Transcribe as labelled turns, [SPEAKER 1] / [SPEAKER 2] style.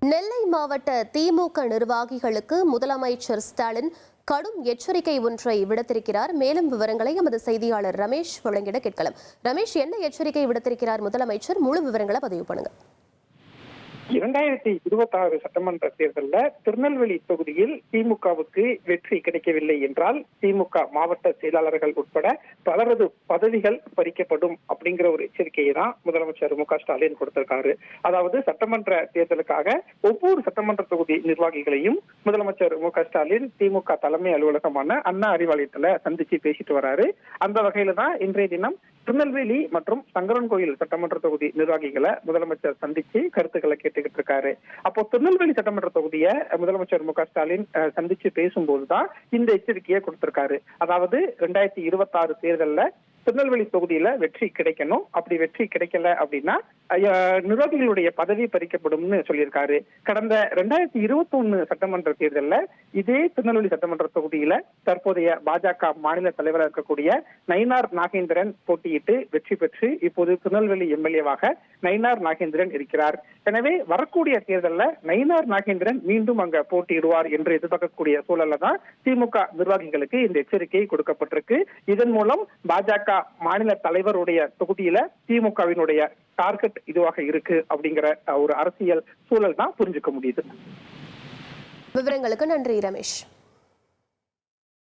[SPEAKER 1] நெல்லை மாவட்ட திமுக நிர்வாகிகளுக்கு முதலமைச்சர் ஸ்டாலின் கடும் எச்சரிக்கை ஒன்றை விடுத்திருக்கிறார். மேலும் விவரங்களை எமது செய்தியாளர் ரமேஷ் வழங்கிட கேட்கலாம். ரமேஷ், என்ன எச்சரிக்கை விடுத்திருக்கிறார் முதலமைச்சர்? முழு விவரங்களை பதிவு பண்ணுங்க.
[SPEAKER 2] 2026 சட்டமன்ற தேர்தலில் திருநெல்வேலி தொகுதியில் திமுகவுக்கு வெற்றி கிடைக்கவில்லை என்றால் திமுக மாவட்ட செயலாளர்கள் உட்பட பலரது பதவிகள் பறிக்கப்படும் அப்படிங்கிற ஒரு எச்சரிக்கையை தான் முதலமைச்சர் மு க ஸ்டாலின் கொடுத்திருக்காரு. அதாவது சட்டமன்ற தேர்தலுக்காக ஒவ்வொரு சட்டமன்ற தொகுதி நிர்வாகிகளையும் முதலமைச்சர் மு க ஸ்டாலின் திமுக தலைமை அலுவலகமான அண்ணா அறிவாலயத்துல சந்திச்சு பேசிட்டு வராரு. அந்த வகையில தான் இன்றைய தினம் திருநெல்வேலி மற்றும் சங்கரன்கோயில் சட்டமன்ற தொகுதி நிர்வாகிகளை முதலமைச்சர் சந்திச்சு கருத்துக்களை கேட்டுக்கிட்டு இருக்காரு. அப்போ திருநெல்வேலி சட்டமன்ற தொகுதியை முதலமைச்சர் மு க ஸ்டாலின் சந்திச்சு பேசும்போதுதான் இந்த எச்சரிக்கையை கொடுத்திருக்காரு. அதாவது 2026 தேர்தல்ல திருநெல்வேலி தொகுதியில வெற்றி கிடைக்கணும். அப்படி வெற்றி கிடைக்கல அப்படின்னா நிர்வாகிகளுடைய பதவி பறிக்கப்படும்னு சொல்லியிருக்காரு. கடந்த 2021 சட்டமன்ற தேர்தல்ல இதே திருநெல்வேலி சட்டமன்ற தொகுதியில தற்போதைய பாஜக மாநில தலைவராக இருக்கக்கூடிய நயினார் நாகேந்திரன் போட்டியிட்டு வெற்றி பெற்று இப்போது திருநெல்வேலி எம்எல்ஏவாக நயினார் நாகேந்திரன் இருக்கிறார். எனவே வரக்கூடிய தேர்தல்ல நயினார் நாகேந்திரன் மீண்டும் அங்க போட்டியிடுவார் என்று எதிர்பார்க்கக்கூடிய சூழல்ல தான் திமுக நிர்வாகிகளுக்கு இந்த எச்சரிக்கை கொடுக்கப்பட்டிருக்கு. இதன் மூலம் பாஜக மாநில தலைவருடைய தொகுதியில திமுகவினுடைய டார்கெட் இதுவாக இருக்கு அப்படிங்கிற ஒரு அரசியல் சூழல் தான் புரிஞ்சுக்க முடியுது.
[SPEAKER 1] விவரங்களுக்கு நன்றி ரமேஷ்.